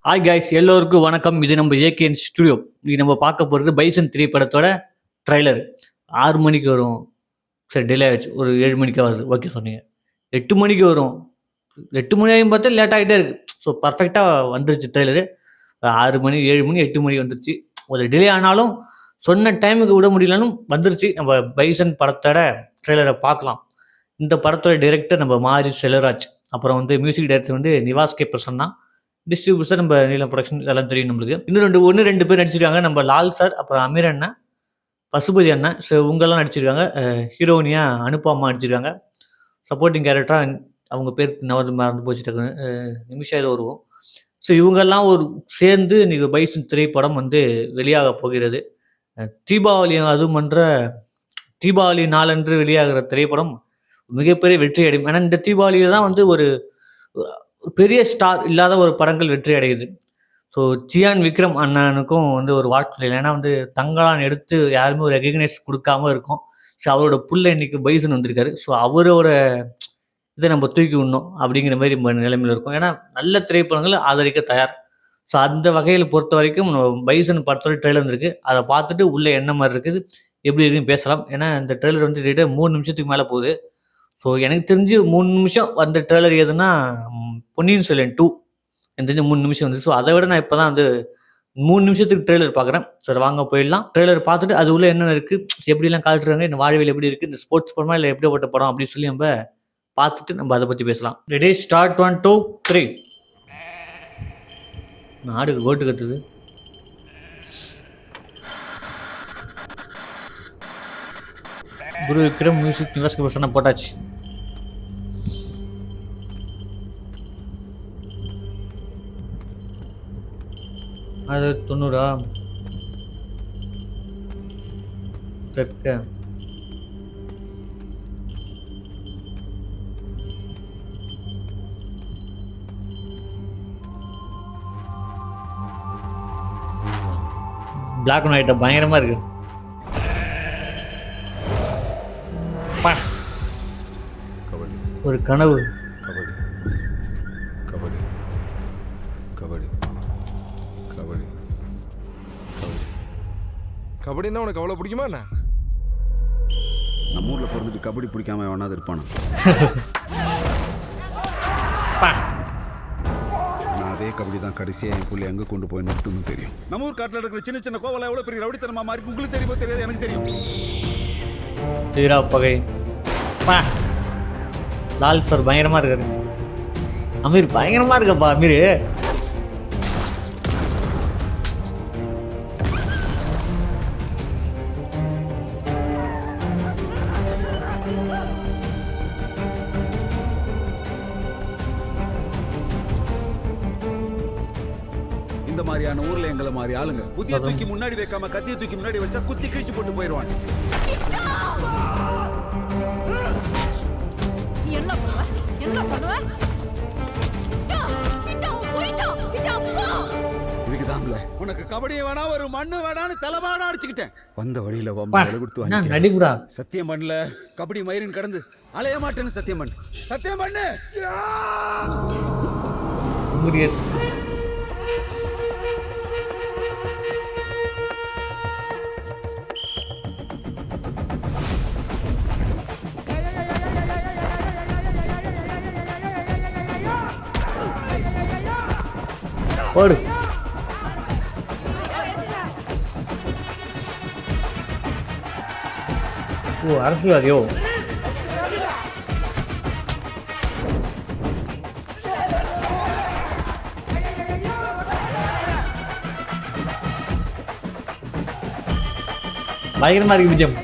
Hi guys, எல்லோருக்கும் வணக்கம். இது நம்ம ஏகேஎன் ஸ்டுடியோ. இது நம்ம பார்க்க போகிறது பைசன் 3 படத்தோட ட்ரைலர். 6 மணிக்கு வரும். சரி, டிலே ஆயிடுச்சு. ஒரு 7 மணிக்கு வருது. ஓகே சொன்னீங்க. 8 மணிக்கு வரும். 8 மணி ஆகும் பார்த்தா லேட் ஆகிட்டே இருக்கு. ஸோ பர்ஃபெக்டாக வந்துருச்சு ட்ரைலரு. 6 மணி, 7 மணி, 8 மணி வந்துருச்சு. ஒரு டிலே ஆனாலும் சொன்ன டைமுக்கு விட முடியலனும் வந்துருச்சு. நம்ம பைசன் படத்தோட ட்ரைலரை பார்க்கலாம். இந்த படத்தோட டைரக்டர் நம்ம மாரி செல்வராஜ். அப்புறம் music director Nivas K Prasanna. Distributor நம்ம நீலம் ப்ரொடக்ஷன், இதெல்லாம் தெரியும் நம்மளுக்கு. இன்னும் ரெண்டு பேர் நடிச்சிருக்காங்க. நம்ம லால் சார், அப்புறம் அமீர் அண்ணன், பசுபதி அண்ணன். ஸோ இவங்கெல்லாம் நடிச்சிருக்காங்க. ஹீரோயினியா அனுப்பமா நடிச்சிருக்காங்க. சப்போர்ட்டிங் கேரக்டராக அவங்க பேர் மறந்து போச்சு டக்குன்னு. நிமிஷா ஏதோ வருவோம். ஸோ இவங்கெல்லாம் சேர்ந்து இன்னைக்கு பைசன் திரைப்படம் வெளியாக போகிறது. தீபாவளி அதுவும் தீபாவளி நாளன்று வெளியாகிற திரைப்படம் மிகப்பெரிய வெற்றி அடையும். ஏன்னா இந்த தீபாவளியில தான் ஒரு பெரிய ஸ்டார் இல்லாத ஒரு படங்கள் வெற்றி அடையுது. ஸோ சியான் விக்ரம் அண்ணனுக்கும் ஒரு வாழ்த்து சொல்லலாம். ஏன்னா தங்கலான் எடுத்து யாருமே ஒரு ரெகக்னைஸ் கொடுக்காம இருக்கும். ஸோ அவரோட புள்ள இன்னைக்கு பைசன் வந்திருக்காரு. ஸோ அவரோட இதை நம்ம தூக்கி விடணும் அப்படிங்கிற மாதிரி நிலைமையில் இருக்கும். ஏன்னா நல்ல திரைப்படங்கள் ஆதரிக்க தயார். ஸோ அந்த வகையில் பொறுத்த வரைக்கும் பைசன் படத்தோட ட்ரெய்லர் வந்திருக்கு. அதை பார்த்துட்டு உள்ளே என்ன மாதிரி இருக்குது, எப்படி இருக்குன்னு பேசலாம். ஏன்னா இந்த ட்ரெய்லர் 3 நிமிஷத்துக்கு மேலே போகுது. ஸோ எனக்கு தெரிஞ்சு 3 நிமிஷம் வந்த ட்ரெய்லர் எதுனா பொன்னியின் செல்வன் 2 எனக்கு தெரிஞ்சு 3 நிமிஷம் வந்து. ஸோ அதை விட நான் இப்போ தான் 3 நிமிஷத்துக்கு ட்ரெய்லர் பார்க்குறேன். சரி வாங்க போயிடலாம். ட்ரெய்லர் பார்த்துட்டு அது உள்ள என்ன இருக்குது, எப்படிலாம் காட்டுறாங்க, இந்த வாழ்வில் எப்படி இருக்குது, இந்த ஸ்போர்ட்ஸ் படமா இல்லை எப்படிப்பட்ட படம் அப்படின்னு சொல்லி நம்ம பார்த்துட்டு நம்ம அதை பற்றி பேசலாம். Ready, start. 1 2 3. நாடு கோட்டு கத்துது. குரு விக்ரம் மியூசிக் நிவாஸ் கே பிரசன்னா போட்டாச்சு. அது 90 தெற்க பிளாக் அண்ட் ஒயிட் பயங்கரமா இருக்கு. ஒரு கனவு. கபடி கபடி கபடி கபடி கபடி கபடின்னா உனக்கு அவ்வளோ பிடிக்குமா என்ன? நம்ம ஊரில் பிறந்துட்டு கபடி பிடிக்காம வேணாது இருப்பானா? ஆனால் அதே கபடி தான் கடைசியாக என் புள்ளி எங்கே கொண்டு போய் நிறுத்தணும்னு தெரியும். நம்ம ஊர் காட்டில் இருக்கிற சின்ன சின்ன கோவலை எவ்வளோ பெரிய ரவுடித்தனமா மாறி உங்களுக்கு தெரியுமோ தெரியாது, எனக்கு தெரியும். தீரா பகை. லால் சார் பயங்கரமா இருக்காரு. அமீர் பயங்கரமா இருக்கப்பா. அமீர் இந்த மாதிரியான ஊர்ல எங்களை மாதிரி ஆளுங்க புதிய தூக்கி முன்னாடி வைக்காம கத்திய தூக்கி முன்னாடி வச்சா குத்தி கிழிச்சு போட்டு போயிடுவாங்க. இதுக்குதான்ல உனக்கு கபடியை வேணா ஒரு மண்ணு வேணான்னு தலைமாடா அடிச்சுக்கிட்டேன். வந்த வழியில நடிகுடா. சத்தியம் பண்ணல, கபடி மயிரின் கடந்து அலைய மாட்டேன்னு சத்தியம் பண்ணு. சத்தியம் பண்ணு. ஓடு. ஓ அரசியல்வாதியோ. பயங்கரமா இருக்கு விஜயம்.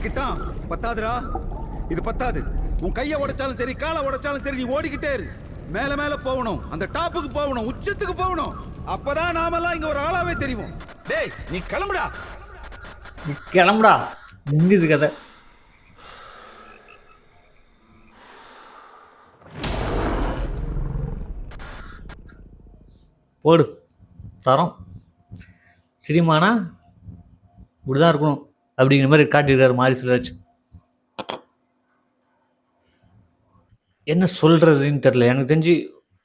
கிட்டான் பத்தாதுரா, இது பத்தாது. உன் கையை உடைச்சாலும் சரி, காலை உடைச்சாலும் சரி, நீ ஓடிக்கிட்டே இரு. மேல மேல போகணும், அந்த டாப்புக்கு போகணும், உச்சத்துக்கு போகணும். அப்பதான் நாமெல்லாம் இங்க ஒரு ஆளாவே தெரியும். டேய் நீ கிளம்புடா. கிளம்புடா. முடிஞ்சது கதை. போடு தரோம். சினிமானா இப்படி தான் இருக்கணும் அப்படிங்கிற மாதிரி காட்டியிருக்காரு மாரி செல்வராஜ். என்ன சொல்கிறதுன்னு தெரில. எனக்கு தெரிஞ்சு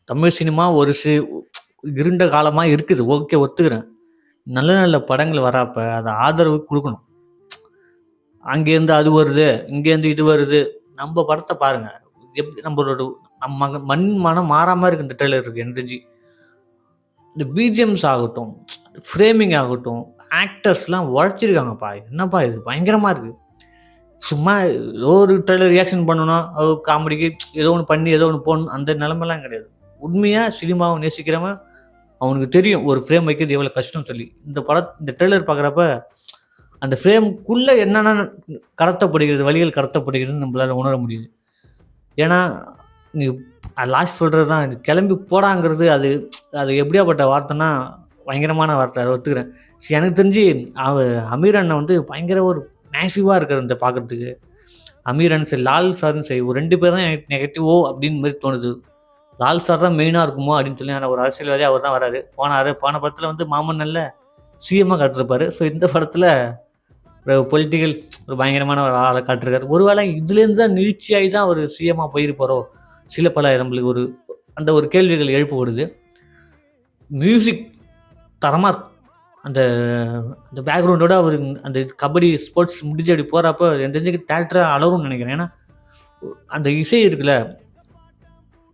தமிழ் சினிமா ஒரு இருண்ட காலமாக இருக்குது. ஓகே, ஒத்துக்கிறேன். நல்ல நல்ல படங்கள் வரப்ப அதை ஆதரவு கொடுக்கணும். அங்கேருந்து அது வருது, இங்கேருந்து இது வருது. நம்ம படத்தை பாருங்க. எப்படி நம்மளோட நம்ம மண் மனம் மாறாமல் இருக்கு இந்த ட்ரெய்லர் இருக்கு. எனக்கு தெரிஞ்சு இந்த பிஜிஎம்ஸ் ஆகட்டும், ஃப்ரேமிங் ஆகட்டும், ஆக்டர்ஸ்லாம் உழைச்சிருக்காங்கப்பா. என்னப்பா இது பயங்கரமாக இருக்குது. சும்மா ஏதோ ஒரு ட்ரெய்லர் ரியாக்ஷன் பண்ணணும், காமெடிக்கு ஏதோ ஒன்று பண்ணி ஏதோ ஒன்று போடணும், அந்த நிலமெல்லாம் கிடையாது. உண்மையாக சினிமாவை நேசிக்கிறவன் அவனுக்கு தெரியும் ஒரு ஃப்ரேம் வைக்கிறது எவ்வளோ கஷ்டம் சொல்லி. இந்த ட்ரெய்லர் பார்க்குறப்ப அந்த ஃப்ரேமுக்குள்ளே என்னென்ன கடத்தப்படுகிறது, வழிகள் கடத்தப்படுகிறதுன்னு நம்மளால் உணர முடியுது. ஏன்னா நீ லாஸ்ட் சொல்கிறது தான், இது கிளம்பி போடாங்கிறது. அது எப்படியாப்பட்ட வார்த்தைன்னா பயங்கரமான வார்த்தை, அதை ஒத்துக்கிறேன். எனக்கு தெரிஞ்சு அமீர் அண்ணன் வந்து பயங்கர ஒரு மேசிவாக இருக்கார் இந்த பார்க்குறதுக்கு. அமீர் அண்ணன் சரி, லால் சார்னு சரி, ஒரு 2 பேர் தான் எனக்கு நெகட்டிவோ அப்படின்னு மாதிரி தோணுது. லால் சார் தான் மெயினாக இருக்குமோ அப்படின்னு சொல்லி. ஆனால் ஒரு அரசியல்வாதி அவர் தான் வராரு. போன படத்தில் வந்து மாமன்னல்ல சிஎம்மாக காட்டிருப்பாரு. ஸோ இந்த படத்தில் ஒரு பொலிட்டிக்கல் ஒரு பயங்கரமான ஒரு ஆளை காட்டிருக்காரு. ஒருவேளை இதுலேருந்து தான் நீட்சியாகி தான் ஒரு சிஎம்மாக போயிருப்பாரோ சில பல நம்மளுக்கு அந்த ஒரு கேள்விகள் எழுப்பப்படுது. மியூசிக் தரமாக அந்த அந்த பேக்ரவுண்டோட அவர் அந்த கபடி ஸ்போர்ட்ஸ் முடிஞ்சு அப்படி போகிறப்போ என் தெரிஞ்சு தேட்டராக அலரும்னு நினைக்கிறேன். ஏன்னா அந்த இசை இருக்குல்ல,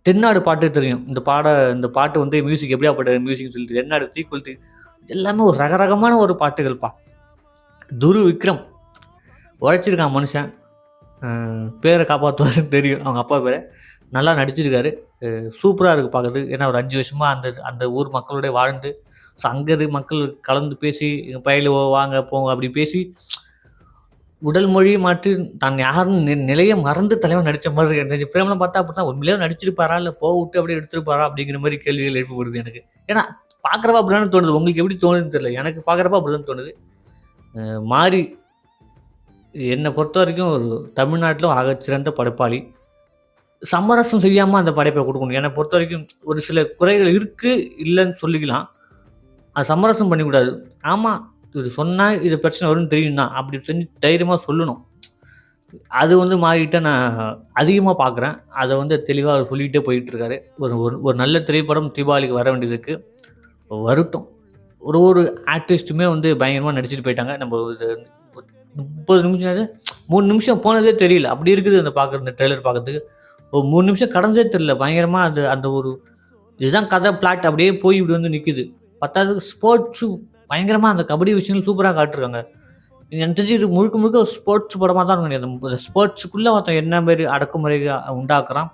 தென்னாடு பாட்டு தெரியும். இந்த பாட்டு வந்து மியூசிக் எப்படியாப்பட்ட மியூசிக் சொல்லிட்டு தென்னாடு தீக்குளித்து எல்லாமே ஒரு ரகரகமான ஒரு பாட்டுகள்ப்பா. துரு விக்ரம் உழைச்சிருக்கான் மனுஷன். பேரை காப்பாற்றுவாருன்னு தெரியும், அவங்க அப்பா பேரை. நல்லா நடிச்சிருக்காரு. சூப்பராக இருக்குது பார்க்குறதுக்கு. ஏன்னா ஒரு 5 வருஷமாக அந்த ஊர் மக்களோட வாழ்ந்து, ஸோ அங்கே மக்கள் கலந்து பேசி எங்கள் பயில வாங்க போங்க அப்படி பேசி உடல் மொழி மாற்றி தான் யாருன்னு நிலையை மறந்து தலைவன் நடித்த மாதிரி இருந்துச்சு. பிரேமெல்லாம் பார்த்தா அப்படி தான் உண்மையிலேயே நடிச்சிருப்பாரா இல்லை விட்டு அப்படியே எடுத்துருப்பாரா அப்படிங்கிற மாதிரி கேள்விகள் எழுப்பப்படுது எனக்கு. ஏன்னா பார்க்குறப்ப அப்படி தானே தோணுது. உங்களுக்கு எப்படி தோணுதுன்னு தெரியல, எனக்கு பார்க்குறப்ப அப்படி தான் தோணுது. மாறி என்னை பொறுத்த வரைக்கும் ஒரு தமிழ்நாட்டிலும் ஆகச்சிறந்த படைப்பாளி. சமரசம் செய்யாமல் அந்த படைப்பை கொடுக்கணும். என்னை பொறுத்த வரைக்கும் ஒரு சில குறைகள் இருக்குது, இல்லைன்னு சொல்லிக்கலாம். அது சமரசம் பண்ணிக்கூடாது. ஆமாம், இது சொன்னால் இது பிரச்சனை வரும்னு தெரியும் தான், அப்படி செஞ்சு தைரியமாக சொல்லணும். அது வந்து மாறிக்கிட்ட நான் அதிகமாக பார்க்குறேன். அதை வந்து தெளிவாக அவர் சொல்லிக்கிட்டே போயிட்டுருக்காரு. ஒரு நல்ல திரைப்படம் தீபாவளிக்கு வர வேண்டியதுக்கு வரட்டும். ஒரு ஆர்டிஸ்ட்டுமே வந்து பயங்கரமாக நடிச்சுட்டு போயிட்டாங்க. நம்ம 30 நிமிஷம் 3 நிமிஷம் போனதே தெரியல, அப்படி இருக்குது அந்த இந்த ட்ரெய்லர் பார்க்கறதுக்கு. ஒரு 3 நிமிஷம் கடந்தே தெரியல. பயங்கரமாக அந்த ஒரு இதுதான் கதை பிளாட் அப்படியே போய் இப்படி வந்து நிற்குது. பத்தாவதுக்கு ஸ்போர்ட்ஸும் பயங்கரமாக அந்த கபடி விஷயங்கள் சூப்பராக காட்டிருக்காங்க. எனக்கு தெரிஞ்சு இது முழுக்க ஒரு ஸ்போர்ட்ஸ் படமாக தான் இருக்கும். அந்த ஸ்போர்ட்ஸுக்குள்ளே ஒருத்தன் என்ன மாதிரி அடக்குமுறை உண்டாக்குறான்,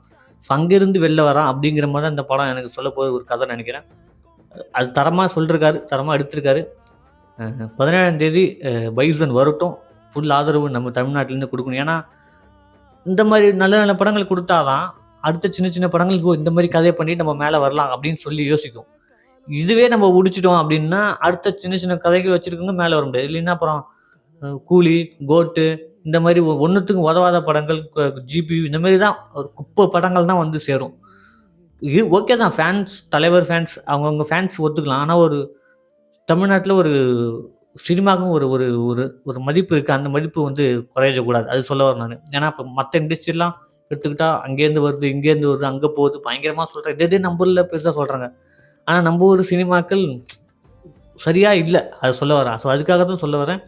அங்கேருந்து வெளில வரான் அப்படிங்கிற மாதிரி தான் இந்த படம் எனக்கு சொல்ல போகிற ஒரு கதை நினைக்கிறேன். அது தரமாக சொல்லிருக்காரு, தரமாக எடுத்திருக்காரு. 17ஆம் தேதி பைசன் வரட்டும். ஃபுல் ஆதரவு நம்ம தமிழ்நாட்டிலேருந்து கொடுக்கணும். ஏன்னா இந்த மாதிரி நல்ல நல்ல படங்கள் கொடுத்தாதான் அடுத்த சின்ன சின்ன படங்கள் இந்த மாதிரி கதையை பண்ணி நம்ம மேலே வரலாம் அப்படின்னு சொல்லி யோசிக்கும். இதுவே நம்ம முடிச்சிட்டோம் அப்படின்னா அடுத்த சின்ன சின்ன கதைகள் வச்சுருக்கவங்க மேலே வர முடியாது. இல்லைன்னா அப்புறம் கூலி, கோட்டு இந்த மாதிரி ஒன்றுத்துக்கும் உதவாத படங்கள், ஜிபி இந்த மாதிரி தான் ஒரு குப்பை படங்கள் தான் வந்து சேரும். இது ஓகே தான், தலைவர் ஃபேன்ஸ் அவங்கவுங்க ஃபேன்ஸ் ஒத்துக்கலாம். ஆனால் ஒரு தமிழ்நாட்டில் ஒரு சினிமாவுக்கும் ஒரு ஒரு ஒரு ஒரு மதிப்பு இருக்குது. அந்த மதிப்பு வந்து குறையக்கூடாது, அது சொல்ல வரேன் நான். ஏன்னா இப்போ மற்ற இண்டஸ்ட்ரியெலாம் எடுத்துக்கிட்டா அங்கேருந்து வருது, இங்கேருந்து வருது, அங்கே போகுது, பயங்கரமாக சொல்கிறாங்க. இதே நம்பரில் பெருசாக சொல்கிறாங்க. ஆனால் நம்ம ஒரு சினிமாக்கள் சரியாக இல்லை, அதை சொல்ல வரேன். ஸோ அதுக்காக தான் சொல்ல வரேன்.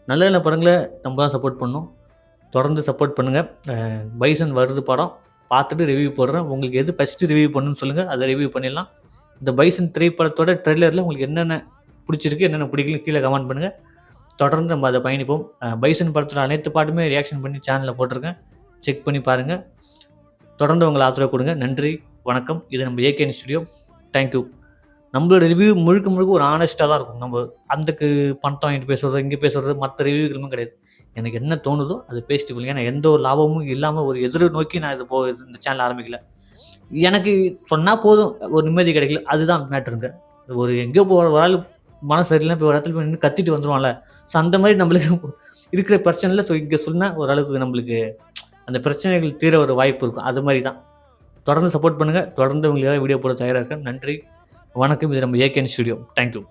நல்ல நல்ல படங்களை நம்ம தான் சப்போர்ட் பண்ணணும். தொடர்ந்து சப்போர்ட் பண்ணுங்கள். பைசன் வருது படம், பார்த்துட்டு ரிவ்யூ போடுறேன். உங்களுக்கு எது ஃபஸ்ட்டு ரிவ்யூ பண்ணணும்னு சொல்லுங்கள், அதை ரிவ்யூ பண்ணிடலாம். இந்த பைசன் திரைப்படத்தோட ட்ரெய்லரில் உங்களுக்கு என்னென்ன பிடிச்சிருக்கு, என்னென்ன பிடிக்கல கீழே கமெண்ட் பண்ணுங்கள். தொடர்ந்து நம்ம அதை பயணிப்போம். பைசன் படத்தோட அனைத்து பாட்டுமே ரியாக்ஷன் பண்ணி சேனலில் போட்டிருக்கேன், செக் பண்ணி பாருங்கள். தொடர்ந்து உங்களை ஆதரவு கொடுங்க. நன்றி, வணக்கம். இது நம்ம ஏகேஎன் ஸ்டுடியோ. தேங்க்யூ. நம்மளோட ரிவ்யூ முழுக்க ஒரு ஆனஸ்ட்டாக தான் இருக்கும். நம்ம அதுக்கு பணத்தை வாங்கிட்டு பேசுகிறது, இங்கே பேசுகிறது, மற்ற ரிவ்யூகளுமே கிடையாது. எனக்கு என்ன தோணுதோ அது பேசிட்டு போங்க. ஏன்னா எந்த ஒரு லாபமும் இல்லாமல் ஒரு எதிரை நோக்கி நான் இந்த சேனல் ஆரம்பிக்கல. எனக்கு சொன்னால் போதும், ஒரு நிம்மதி கிடைக்கல, அதுதான் மேட்ருங்க. ஒரு எங்கேயோ போகிற ஒரு ஆள் மனசு சரியில்லை, போய் ஒரு இடத்துல போய் நின்று கத்திட்டு வந்துடுவான்ல. ஸோ அந்த மாதிரி நம்மளுக்கு இருக்கிற பிரச்சனையில் ஸோ இங்கே சொன்னால் ஓரளவுக்கு நம்மளுக்கு அந்த பிரச்சனைகள் தீர ஒரு வாய்ப்பு இருக்கும். அது மாதிரி தான். தொடர்ந்து சப்போர்ட் பண்ணுங்கள். தொடர்ந்து உங்களுக்காக வீடியோ போட தயாராக இருக்கேன். நன்றி, வணக்கம். இது நம்ம ஏகேஎன் ஸ்டுடியோ. தேங்க்யூ.